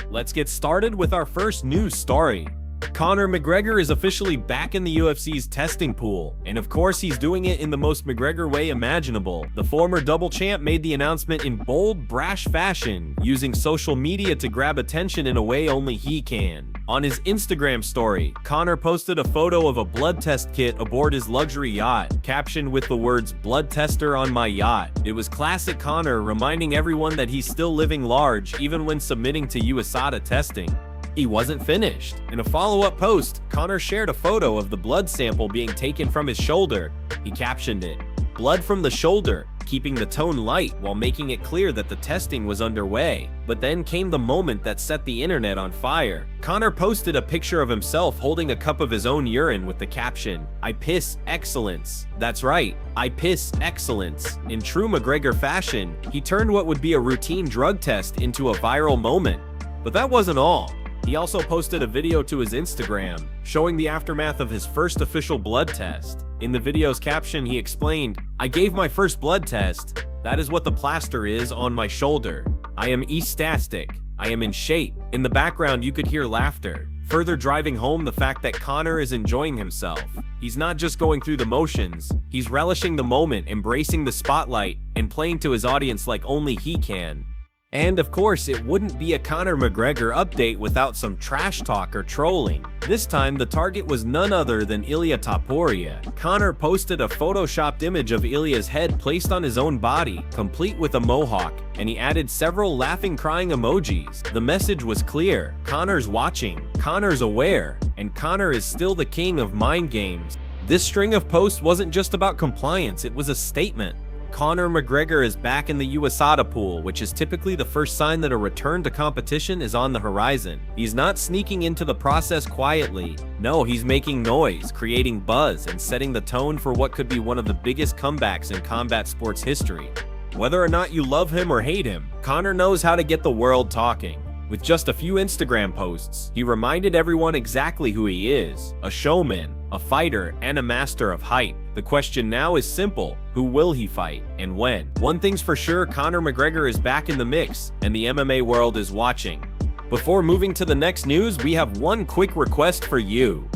Let's get started with our first news story. Conor McGregor is officially back in the UFC's testing pool, and of course he's doing it in the most McGregor way imaginable. The former double champ made the announcement in bold, brash fashion, using social media to grab attention in a way only he can. On his Instagram story, Conor posted a photo of a blood test kit aboard his luxury yacht, captioned with the words "blood tester on my yacht." It was classic Conor, reminding everyone that he's still living large even when submitting to USADA testing. He wasn't finished. In a follow-up post, Conor shared a photo of the blood sample being taken from his shoulder. He captioned it, "Blood from the shoulder," keeping the tone light while making it clear that the testing was underway. But then came the moment that set the internet on fire. Conor posted a picture of himself holding a cup of his own urine with the caption, "I piss excellence." That's right, I piss excellence. In true McGregor fashion, he turned what would be a routine drug test into a viral moment. But that wasn't all. He also posted a video to his Instagram, showing the aftermath of his first official blood test. In the video's caption, he explained, "I gave my first blood test. That is what the plaster is on my shoulder. I am ecstatic. I am in shape." In the background, you could hear laughter, further driving home the fact that Conor is enjoying himself. He's not just going through the motions, he's relishing the moment, embracing the spotlight, and playing to his audience like only he can. And of course, it wouldn't be a Conor McGregor update without some trash talk or trolling. This time, the target was none other than Ilia Topuria. Conor posted a photoshopped image of Ilia's head placed on his own body, complete with a mohawk, and he added several laughing crying emojis. The message was clear: Conor's watching, Conor's aware, and Conor is still the king of mind games. This string of posts wasn't just about compliance, it was a statement. Conor McGregor is back in the USADA pool, which is typically the first sign that a return to competition is on the horizon. He's not sneaking into the process quietly. No, he's making noise, creating buzz, and setting the tone for what could be one of the biggest comebacks in combat sports history. Whether or not you love him or hate him, Conor knows how to get the world talking. With just a few Instagram posts, he reminded everyone exactly who he is: a showman, a fighter, and a master of hype. The question now is simple: who will he fight, and when? One thing's for sure, Conor McGregor is back in the mix, and the MMA world is watching. Before moving to the next news, we have one quick request for you.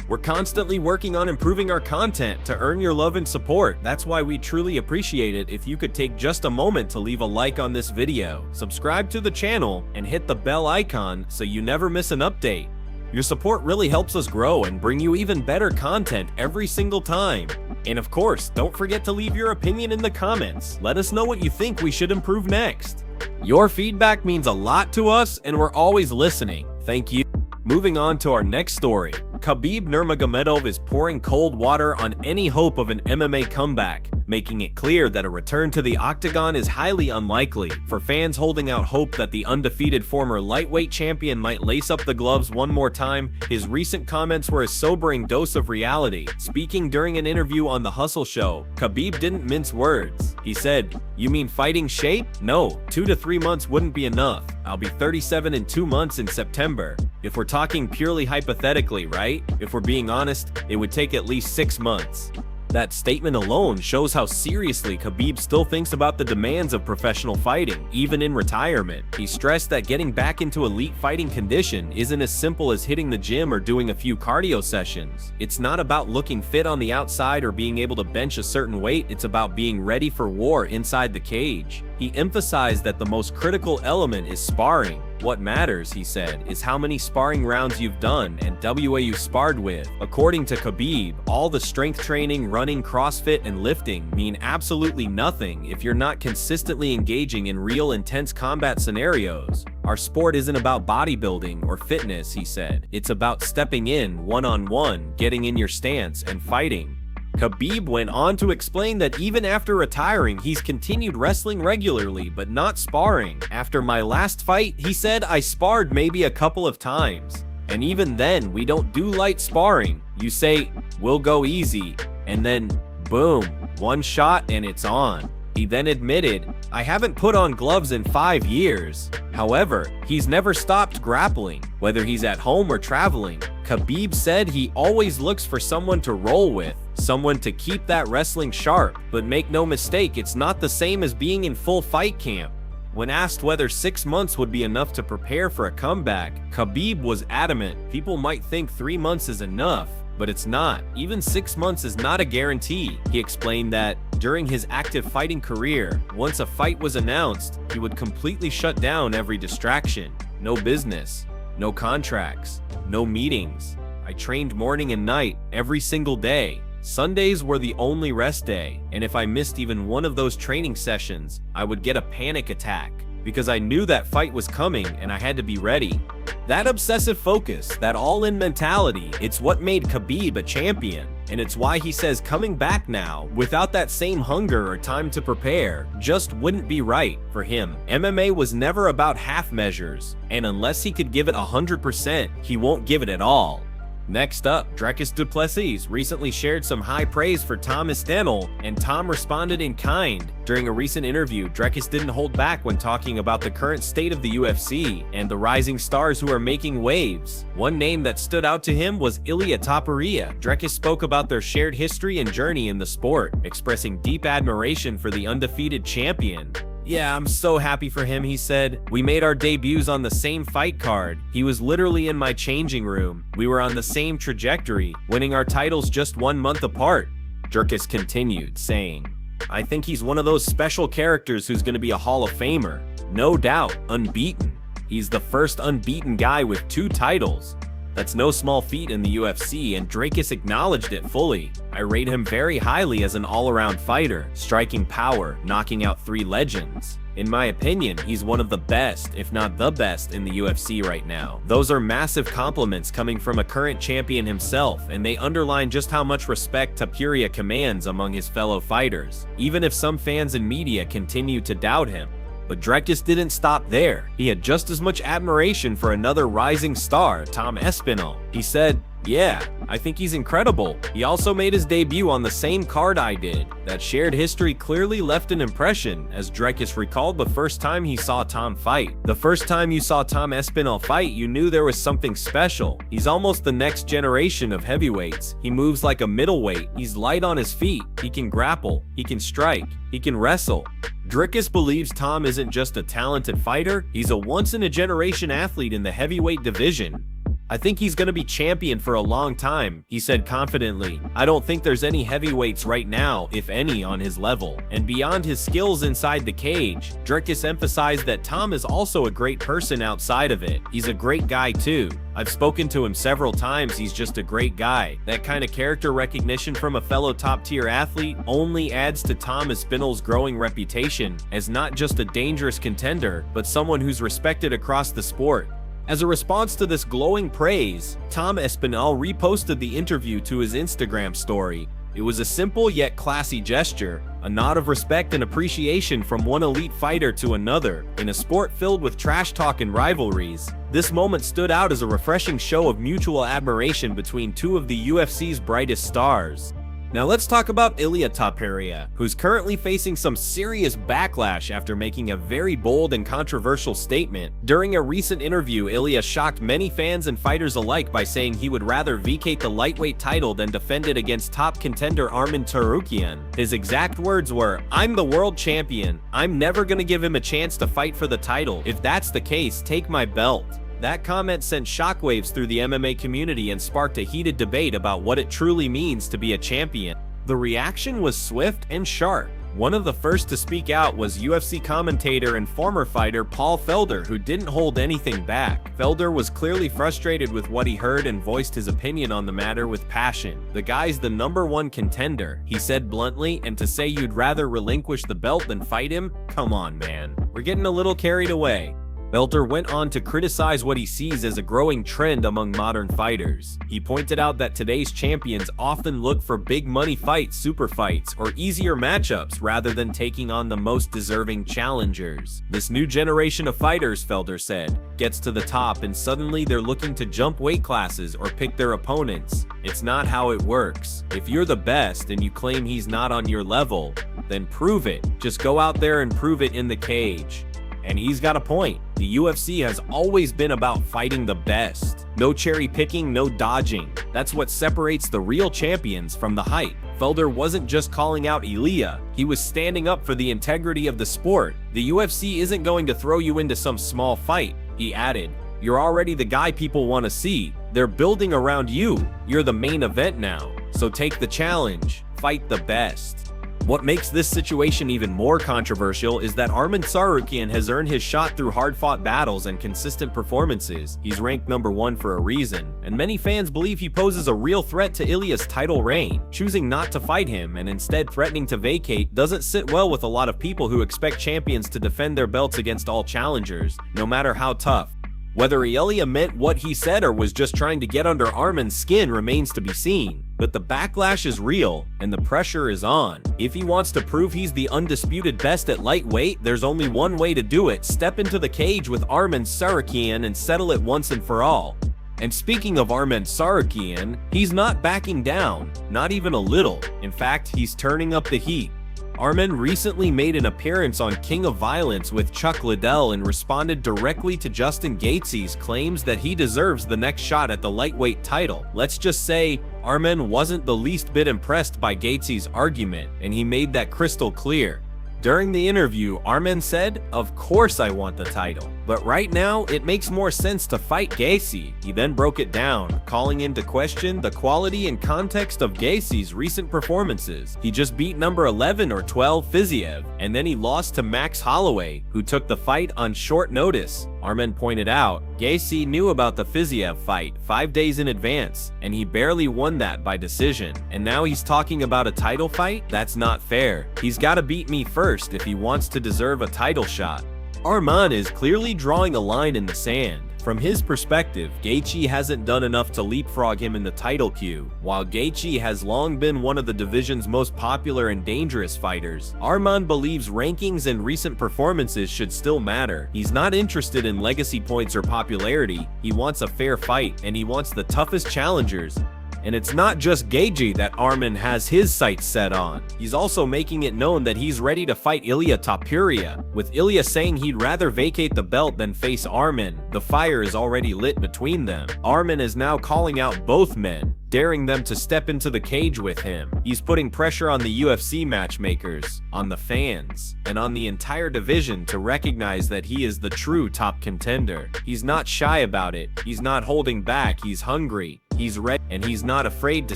We're constantly working on improving our content to earn your love and support. That's why we truly appreciate it if you could take just a moment to leave a like on this video, subscribe to the channel, and hit the bell icon so you never miss an update. Your support really helps us grow and bring you even better content every single time. And of course, don't forget to leave your opinion in the comments. Let us know what you think we should improve next. Your feedback means a lot to us, and we're always listening. Thank you. Moving on to our next story. Khabib Nurmagomedov is pouring cold water on any hope of an MMA comeback, making it clear that a return to the octagon is highly unlikely. For fans holding out hope that the undefeated former lightweight champion might lace up the gloves one more time, his recent comments were a sobering dose of reality. Speaking during an interview on The Hustle Show, Khabib didn't mince words. He said, "You mean fighting shape? No, 2 to 3 months wouldn't be enough. I'll be 37 in 2 months in September. If we're talking purely hypothetically, right? If we're being honest, it would take at least 6 months." That statement alone shows how seriously Khabib still thinks about the demands of professional fighting, even in retirement. He stressed that getting back into elite fighting condition isn't as simple as hitting the gym or doing a few cardio sessions. It's not about looking fit on the outside or being able to bench a certain weight, it's about being ready for war inside the cage. He emphasized that the most critical element is sparring. What matters, he said, is how many sparring rounds you've done and WA you sparred with. According to Khabib, all the strength training, running, CrossFit, and lifting mean absolutely nothing if you're not consistently engaging in real intense combat scenarios. Our sport isn't about bodybuilding or fitness, he said. It's about stepping in one-on-one, getting in your stance, and fighting. Khabib went on to explain that even after retiring, he's continued wrestling regularly, but not sparring. "After my last fight," he said, "I sparred maybe a couple of times. And even then, we don't do light sparring. You say, we'll go easy, and then boom, one shot and it's on." He then admitted, "I haven't put on gloves in 5 years. However, he's never stopped grappling, whether he's at home or traveling." Khabib said he always looks for someone to roll with, someone to keep that wrestling sharp, but make no mistake, it's not the same as being in full fight camp. When asked whether 6 months would be enough to prepare for a comeback, Khabib was adamant. People might think 3 months is enough, but it's not. Even 6 months is not a guarantee. He explained that during his active fighting career, once a fight was announced, he would completely shut down every distraction. No business, no contracts, no meetings. I trained morning and night every single day. Sundays were the only rest day, and if I missed even one of those training sessions, I would get a panic attack because I knew that fight was coming and I had to be ready. That obsessive focus, that all-in mentality, it's what made Khabib a champion, and it's why he says coming back now without that same hunger or time to prepare just wouldn't be right for him. MMA was never about half measures, and unless he could give it 100%, he won't give it at all. Next up, Dricus du Plessis recently shared some high praise for Tom Estenel, and Tom responded in kind. During a recent interview, Dricus didn't hold back when talking about the current state of the UFC and the rising stars who are making waves. One name that stood out to him was Ilia Topuria. Dricus spoke about their shared history and journey in the sport, expressing deep admiration for the undefeated champion. "Yeah, I'm so happy for him," he said. "We made our debuts on the same fight card. He was literally in my changing room. We were on the same trajectory, winning our titles just 1 month apart." Dricus continued, saying, "I think he's one of those special characters who's going to be a Hall of Famer. No doubt, unbeaten. He's the first unbeaten guy with 2 titles. That's no small feat in the UFC, and Dricus acknowledged it fully. I rate him very highly as an all-around fighter, striking power, knocking out 3 legends. In my opinion, he's one of the best, if not the best, in the UFC right now." Those are massive compliments coming from a current champion himself, and they underline just how much respect Topuria commands among his fellow fighters, even if some fans and media continue to doubt him. But Dricus didn't stop there. He had just as much admiration for another rising star, Tom Espinal. He said, "Yeah, I think he's incredible. He also made his debut on the same card I did." That shared history clearly left an impression, as Dricus recalled the first time he saw Tom fight. "The first time you saw Tom Espinal fight, you knew there was something special. He's almost the next generation of heavyweights. He moves like a middleweight. He's light on his feet. He can grapple. He can strike. He can wrestle." Dricus believes Tom isn't just a talented fighter, he's a once-in-a-generation athlete in the heavyweight division. "I think he's going to be champion for a long time," he said confidently. "I don't think there's any heavyweights right now, if any, on his level." And beyond his skills inside the cage, Dricus emphasized that Tom is also a great person outside of it. "He's a great guy too. I've spoken to him several times, he's just a great guy." That kind of character recognition from a fellow top-tier athlete only adds to Tom Espinal's growing reputation as not just a dangerous contender, but someone who's respected across the sport. As a response to this glowing praise, Tom Espinal reposted the interview to his Instagram story. It was a simple yet classy gesture, a nod of respect and appreciation from one elite fighter to another. In a sport filled with trash talk and rivalries, this moment stood out as a refreshing show of mutual admiration between 2 of the UFC's brightest stars. Now let's talk about Ilia Topuria, who's currently facing some serious backlash after making a very bold and controversial statement. During a recent interview, Ilia shocked many fans and fighters alike by saying he would rather vacate the lightweight title than defend it against top contender Arman Tsarukyan. His exact words were, "I'm the world champion. I'm never gonna give him a chance to fight for the title. If that's the case, take my belt." That comment sent shockwaves through the MMA community and sparked a heated debate about what it truly means to be a champion. The reaction was swift and sharp. One of the first to speak out was UFC commentator and former fighter Paul Felder, who didn't hold anything back. Felder was clearly frustrated with what he heard and voiced his opinion on the matter with passion. "The guy's the #1 contender," he said bluntly, "and to say you'd rather relinquish the belt than fight him? Come on, man. We're getting a little carried away." Felder went on to criticize what he sees as a growing trend among modern fighters. He pointed out that today's champions often look for big money fights, super fights, or easier matchups rather than taking on the most deserving challengers. "This new generation of fighters," Felder said, "gets to the top and suddenly they're looking to jump weight classes or pick their opponents. It's not how it works. If you're the best and you claim he's not on your level, then prove it. Just go out there and prove it in the cage." And he's got a point. The UFC has always been about fighting the best. No cherry picking, no dodging. That's what separates the real champions from the hype. Felder wasn't just calling out Ilia, he was standing up for the integrity of the sport. The UFC isn't going to throw you into some small fight, he added. You're already the guy people want to see. They're building around you. You're the main event now. So take the challenge. Fight the best. What makes this situation even more controversial is that Arman Tsarukyan has earned his shot through hard-fought battles and consistent performances. He's ranked #1 for a reason, and many fans believe he poses a real threat to Ilia's title reign. Choosing not to fight him and instead threatening to vacate doesn't sit well with a lot of people who expect champions to defend their belts against all challengers, no matter how tough. Whether Ilia meant what he said or was just trying to get under Arman's skin remains to be seen, but the backlash is real and the pressure is on. If he wants to prove he's the undisputed best at lightweight, there's only one way to do it: step into the cage with Arman Tsarukyan and settle it once and for all. And speaking of Arman Tsarukyan, he's not backing down, not even a little. In fact, he's turning up the heat. Arman recently made an appearance on King of Violence with Chuck Liddell and responded directly to Justin Gaethje's claims that he deserves the next shot at the lightweight title. Let's just say Arman wasn't the least bit impressed by Gaethje's argument, and he made that crystal clear. During the interview, Arman said, "Of course I want the title, but right now it makes more sense to fight Gaethje." He then broke it down, calling into question the quality and context of Gaethje's recent performances. He just beat number 11 or 12 Fiziev, and then he lost to Max Holloway, who took the fight on short notice. Arman pointed out, Gaethje knew about the Fiziev fight 5 days in advance, and he barely won that by decision. And now he's talking about a title fight? That's not fair. He's gotta beat me first if he wants to deserve a title shot. Arman is clearly drawing a line in the sand. From his perspective, Gaethje hasn't done enough to leapfrog him in the title queue. While Gaethje has long been one of the division's most popular and dangerous fighters, Arman believes rankings and recent performances should still matter. He's not interested in legacy points or popularity. He wants a fair fight, and he wants the toughest challengers. And it's not just Gaethje that Arman has his sights set on. He's also making it known that he's ready to fight Ilia Topuria, with Ilia saying he'd rather vacate the belt than face Arman. The fire is already lit between them. Arman is now calling out both men, daring them to step into the cage with him. He's putting pressure on the UFC matchmakers, on the fans, and on the entire division to recognize that he is the true top contender. He's not shy about it. He's not holding back. He's hungry. He's ready, and he's not afraid to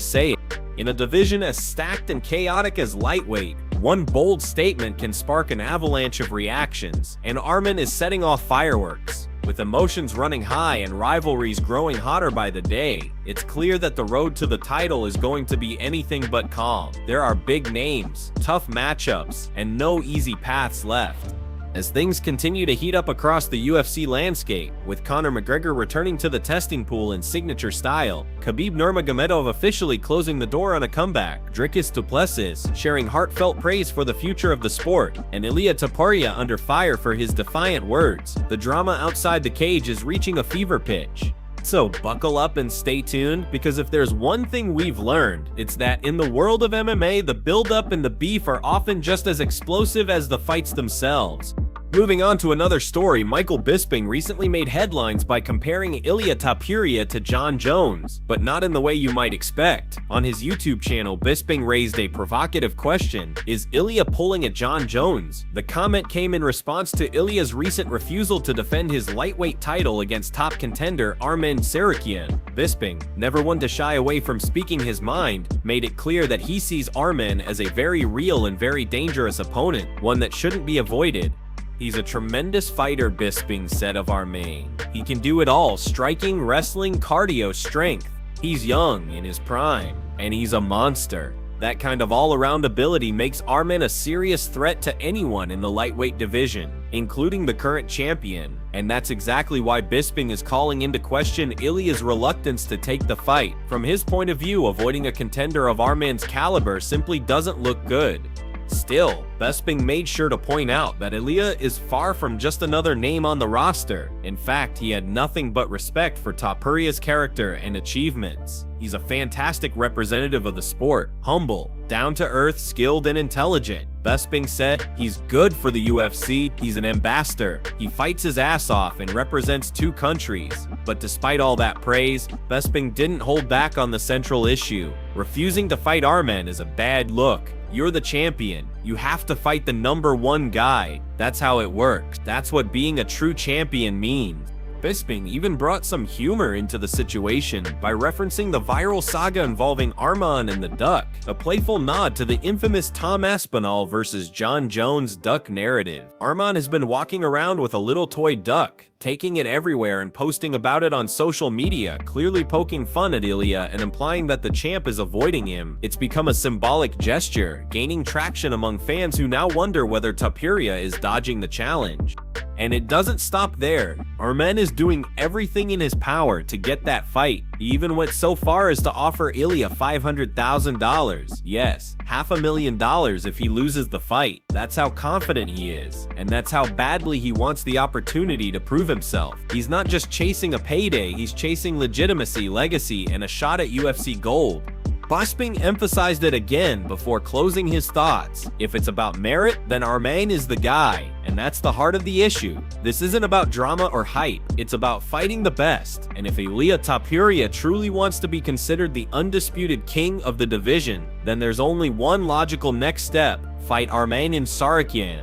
say it. In a division as stacked and chaotic as lightweight, one bold statement can spark an avalanche of reactions, and Arman is setting off fireworks. With emotions running high and rivalries growing hotter by the day, it's clear that the road to the title is going to be anything but calm. There are big names, tough matchups, and no easy paths left. As things continue to heat up across the UFC landscape, with Conor McGregor returning to the testing pool in signature style, Khabib Nurmagomedov officially closing the door on a comeback, Dricus du Plessis sharing heartfelt praise for the future of the sport, and Ilia Topuria under fire for his defiant words, the drama outside the cage is reaching a fever pitch. So buckle up and stay tuned, because if there's one thing we've learned, it's that in the world of MMA, the build-up and the beef are often just as explosive as the fights themselves. Moving on to another story, Michael Bisping recently made headlines by comparing Ilia Topuria to Jon Jones, but not in the way you might expect. On his YouTube channel, Bisping raised a provocative question: is Ilia pulling at Jon Jones? The comment came in response to Ilia's recent refusal to defend his lightweight title against top contender Arman Tsarukyan. Bisping, never one to shy away from speaking his mind, made it clear that he sees Arman as a very real and very dangerous opponent, one that shouldn't be avoided. He's a tremendous fighter, Bisping said of Arman. He can do it all: striking, wrestling, cardio, strength. He's young, in his prime, and he's a monster. That kind of all-around ability makes Arman a serious threat to anyone in the lightweight division, including the current champion, and that's exactly why Bisping is calling into question Ilia's reluctance to take the fight. From his point of view, avoiding a contender of Arman's caliber simply doesn't look good. Still, Bisping made sure to point out that Ilia is far from just another name on the roster. In fact, he had nothing but respect for Topuria's character and achievements. He's a fantastic representative of the sport, humble, down-to-earth, skilled, and intelligent. Bisping said, "He's good for the UFC, he's an ambassador. He fights his ass off and represents 2 countries." But despite all that praise, Bisping didn't hold back on the central issue. Refusing to fight Arman is a bad look. You're the champion. You have to fight the #1 guy. That's how it works. That's what being a true champion means. Bisping even brought some humor into the situation by referencing the viral saga involving Arman and the duck, a playful nod to the infamous Tom Aspinall versus John Jones duck narrative. Arman has been walking around with a little toy duck, taking it everywhere and posting about it on social media, clearly poking fun at Ilia and implying that the champ is avoiding him. It's become a symbolic gesture, gaining traction among fans who now wonder whether Topuria is dodging the challenge. And it doesn't stop there. Arman is doing everything in his power to get that fight. He even went so far as to offer Ilia $500,000. Yes, $500,000 if he loses the fight. That's how confident he is. And that's how badly he wants the opportunity to prove himself. He's not just chasing a payday, he's chasing legitimacy, legacy, and a shot at UFC gold. Bisping emphasized it again before closing his thoughts. If it's about merit, then Arman is the guy, and that's the heart of the issue. This isn't about drama or hype, it's about fighting the best. And if Ilia Topuria truly wants to be considered the undisputed king of the division, then there's only one logical next step: fight Armenian Tsarukyan.